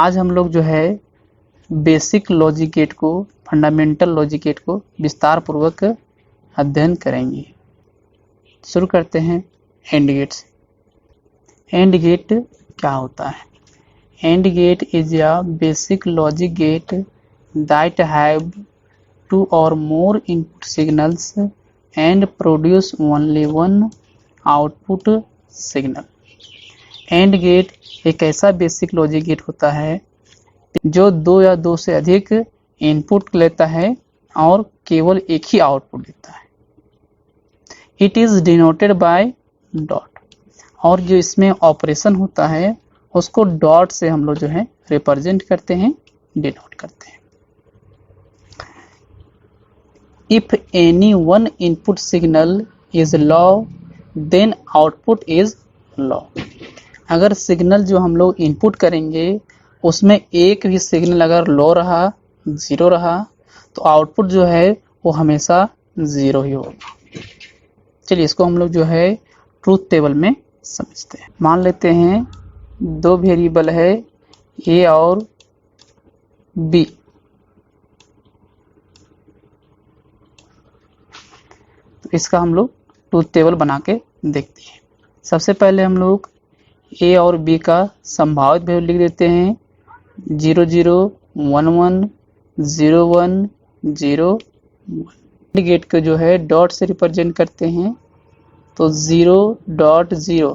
आज हम लोग जो है बेसिक लॉजिक गेट को, फंडामेंटल लॉजिक गेट को विस्तार पूर्वक अध्ययन करेंगे। शुरू करते हैं एंड गेट से। एंड गेट क्या होता है? And gate is a basic logic gate that have two or more input signals and produce only one output signal। And gate एक ऐसा बेसिक लॉजिक गेट होता है जो दो या दो से अधिक इनपुट लेता है और केवल एक ही आउटपुट देता है। It is denoted by dot, और जो इसमें ऑपरेशन होता है उसको डॉट से हम लोग जो है रिप्रेजेंट करते हैं, डिनोट करते हैं। If any one input signal is low, then output is low। अगर सिग्नल जो हम लोग इनपुट करेंगे उसमें एक भी सिग्नल अगर लो रहा, जीरो रहा, तो आउटपुट जो है वो हमेशा जीरो ही होगा। चलिए इसको हम लोग जो है ट्रूथ टेबल में समझते हैं। मान लेते हैं दो वेरिएबल है ए और बी। इसका हम लोग ट्रूथ टेबल बना के देखते हैं। सबसे पहले हम लोग ए और बी का संभावित वैल्यू लिख देते हैं। 0 0 1 1 0 1 0 1। गेट को जो है डॉट से रिप्रेजेंट करते हैं, तो 0.0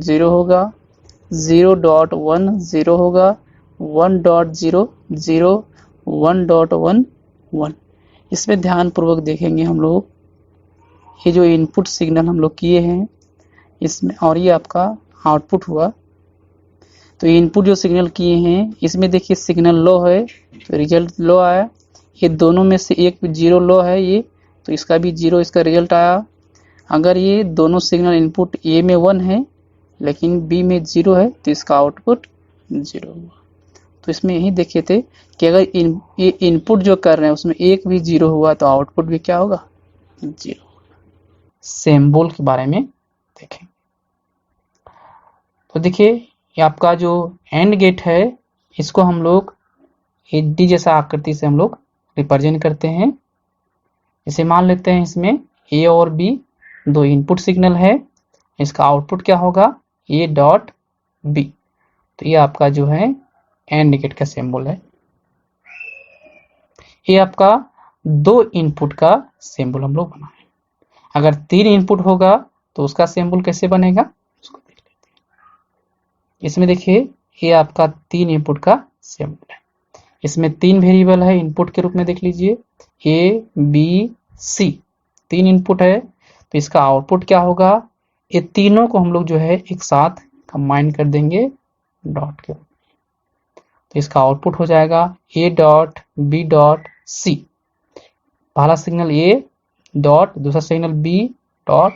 0 होगा, 0.1 0 होगा, 1.0 0, 1.1 1। इसमें ध्यान पूर्वक देखेंगे हम लोग, ये जो इनपुट सिग्नल हम लोग किए हैं इसमें, और ये आपका आउटपुट हुआ। तो इनपुट जो सिग्नल किए हैं इसमें देखिए सिग्नल लो है तो रिजल्ट लो आया। ये दोनों में से एक जीरो लो है ये, तो इसका भी जीरो इसका रिजल्ट आया। अगर ये दोनों सिग्नल इनपुट ए में 1 है लेकिन बी में 0 है तो इसका आउटपुट 0 हुआ। तो इसमें यही देखे थे कि अगर ये इनपुट जो कर रहे हैं उसमें एक भी 0 हुआ तो आउटपुट भी क्या होगा? 0। सिंबल के बारे में देखें तो देखिए ये आपका जो एंड गेट है इसको हम लोग डी जैसा आकृति से हम लोग रिप्रेजेंट करते हैं। इसे मान लेते हैं इसमें ए और बी दो इनपुट सिग्नल है, इसका आउटपुट क्या होगा? A dot B. तो ये आपका जो है एंड गेट का सिंबल है। ये आपका दो इनपुट का सिंबल हम लोग बनाए। अगर 3 इनपुट होगा तो उसका सिंबल कैसे बनेगा उसको देख लेते हैं। इसमें देखिए ये आपका 3 इनपुट का सिंबल है। इसमें 3 वेरिएबल है इनपुट के रूप में, देख लीजिए ए बी सी 3 इनपुट है, तो इसका आउटपुट क्या होगा? ये तीनों को हम लोग जो है एक साथ कंबाइन कर देंगे डॉट के रूप में, तो इसका आउटपुट हो जाएगा A dot B dot C. पहला सिग्नल ए डॉट, दूसरा सिग्नल बी डॉट,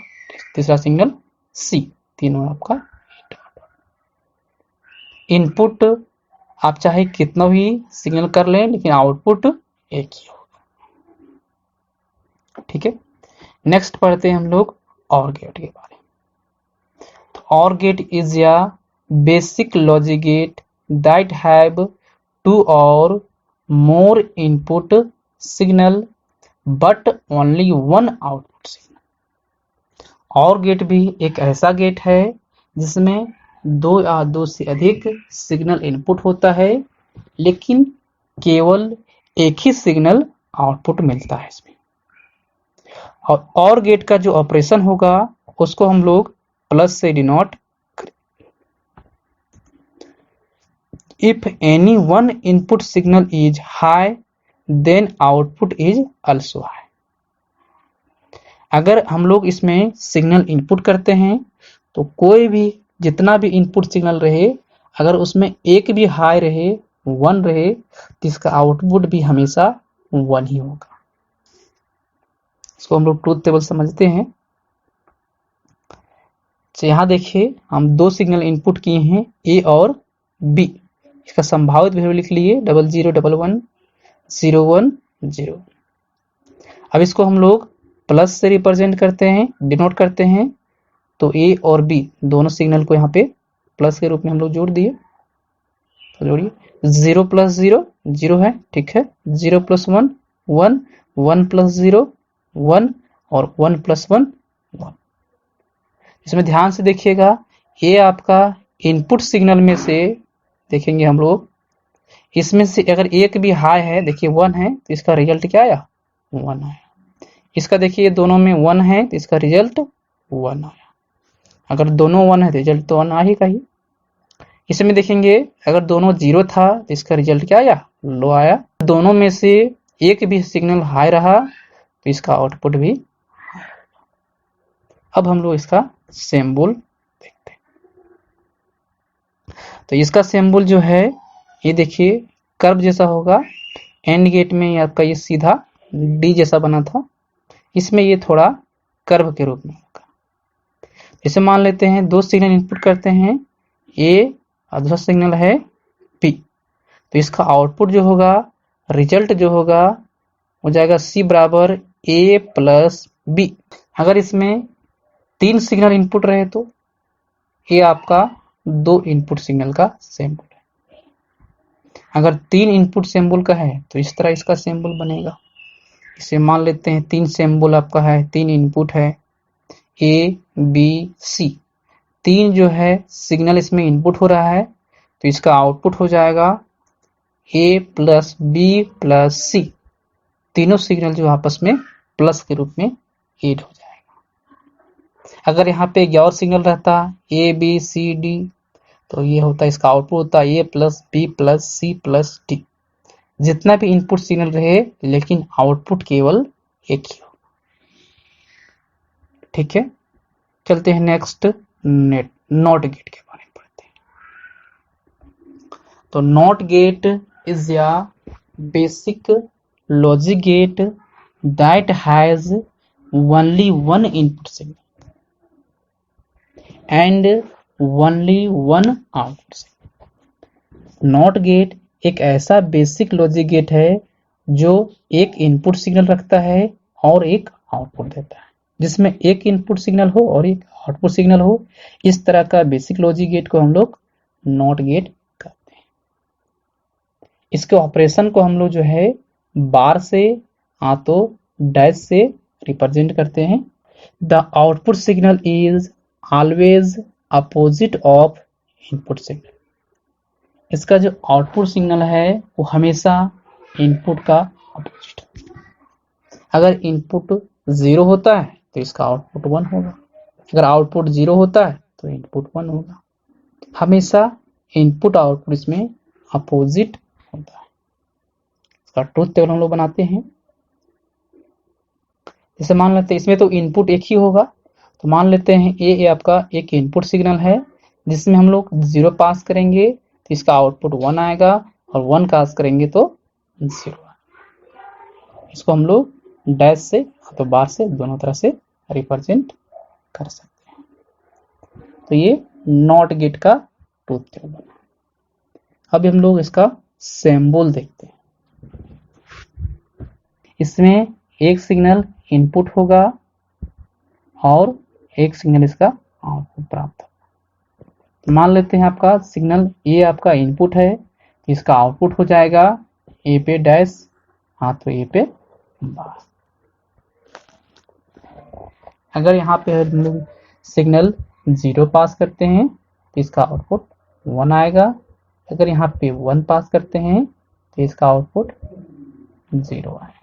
तीसरा सिग्नल सी, तीनों आपका इनपुट। आप चाहे कितना भी सिग्नल कर लें लेकिन आउटपुट एक ही होगा। ठीक है, नेक्स्ट पढ़ते हैं हम लोग और गेट के बारे में। तो or gate is a basic logic gate that have 2 or more input signal but only 1 output signal. Or gate भी एक ऐसा गेट है जिसमें 2 या 2 से अधिक सिग्नल इनपुट होता है लेकिन केवल एक ही सिग्नल आउटपुट मिलता है इसमें। और गेट का जो ऑपरेशन होगा उसको हम लोग प्लस से डिनोट करें। If any one input signal is high then output is also high. अगर हम लोग इसमें सिग्नल इनपुट करते हैं तो कोई भी जितना भी इनपुट सिग्नल रहे, अगर उसमें एक भी हाई रहे, 1 रहे, तो इसका आउटपुट भी हमेशा 1 ही होगा। इसको हम लोग ट्रूथ टेबल समझते हैं। तो यहाँ देखिए हम 2 सिग्नल इनपुट किए हैं ए और बी। इसका संभावित वैल्यू लिख लिए 0 0 1 1 0 1 0। अब इसको हम लोग प्लस से रिप्रेजेंट करते हैं, डिनोट करते हैं। तो ए और बी दोनों सिग्नल को यहाँ पे प्लस के रूप में हम लोग जोड़ दिए। तो जोड़िए 0 प्लस 0 0 है, ठीक है, 0 प्लस 1 1, 1 प्लस 0 1 और 1 प्लस 1 1। इसमें ध्यान से देखिएगा, ये आपका इनपुट सिग्नल में से देखेंगे हम लोग, इसमें से अगर एक भी हाई है, देखिए 1 है तो इसका रिजल्ट क्या आया 1 आया। इसका देखिए दोनों में 1 है तो इसका रिजल्ट 1 आया। अगर दोनों 1 है तो रिजल्ट तो 1 आ ही का ही। इसमें देखेंगे अगर दोनों 0 था तो इसका रिजल्ट क्या आया लो आया। दोनों में से एक भी सिग्नल हाई रहा तो इसका आउटपुट भी। अब हम लोग इसका सिंबल देखते हैं। तो इसका सिंबल जो है ये देखिए कर्व जैसा होगा। एंड गेट में आपका ये सीधा डी जैसा बना था, इसमें ये थोड़ा कर्व के रूप में होगा। जैसे मान लेते हैं दो सिग्नल इनपुट करते हैं, ए और दूसरा सिग्नल है बी, तो इसका आउटपुट जो होगा, रिजल्ट जो होगा हो जाएगा सी बराबर ए प्लस बी। अगर इसमें 3 सिग्नल इनपुट रहे तो ये आपका 2 इनपुट सिग्नल का सिंबल है। अगर 3 इनपुट सिंबल का है तो इस तरह इसका सिंबल बनेगा। इसे मान लेते हैं 3 सिंबल आपका है, 3 इनपुट है ए बी सी, 3 जो है सिग्नल इसमें इनपुट हो रहा है तो इसका आउटपुट हो जाएगा ए प्लस बी प्लस सी। तीनों सिग्नल जो आपस में प्लस के रूप में ऐड हो जाएगा। अगर यहाँ पे एक और सिग्नल रहता ए बी सी डी तो ये होता, इसका आउटपुट होता A plus B plus C plus D. जितना भी इनपुट सिग्नल रहे लेकिन आउटपुट केवल एक ही हो। ठीक है, चलते हैं नेक्स्ट नॉट गेट के बारे में पढ़ते हैं। तो नॉट गेट इज या basic logic gate that has only one input signal and only one output signal. Not gate एक ऐसा बेसिक लॉजिक गेट है जो एक इनपुट सिग्नल रखता है और एक आउटपुट देता है, जिसमें एक इनपुट सिग्नल हो और एक आउटपुट सिग्नल हो। इस तरह का बेसिक लॉजिक गेट को हम लोग नॉट गेट कहते हैं। इसके ऑपरेशन को हम लोग जो है बार से तो डैश से रिप्रेजेंट करते हैं। The output signal is always opposite of input signal. इसका जो आउटपुट सिग्नल है वो हमेशा इनपुट का अपोजिट। अगर इनपुट 0 होता है तो इसका आउटपुट 1 होगा, अगर आउटपुट 0 होता है तो इनपुट 1 होगा। हमेशा इनपुट आउटपुट इसमें अपोजिट होता है। इसका ट्रुथ टेबल हम लोग बनाते हैं। जैसे मान लेते हैं इसमें तो इनपुट एक ही होगा, तो मान लेते हैं ए आपका एक इनपुट सिग्नल है जिसमें हम लोग 0 पास करेंगे तो इसका आउटपुट 1 आएगा और 1 पास करेंगे तो 0। इसको हम लोग डैश से तो बार से दोनों तरह से रिप्रेजेंट कर सकते हैं। तो ये नॉट गेट का ट्रुथ टेबल बना। अब हम लोग इसका सिंबल देखते हैं। इसमें एक सिग्नल इनपुट होगा और एक सिग्नल इसका आउटपुट प्राप्त होगा। तो मान लेते हैं आपका सिग्नल ए आपका इनपुट है तो इसका आउटपुट हो जाएगा ए पे डैश तो ए पे बार। अगर यहाँ पे हम लोग सिग्नल 0 पास करते हैं तो इसका आउटपुट 1 आएगा, अगर यहाँ पे 1 पास करते हैं तो इसका आउटपुट 0 आएगा।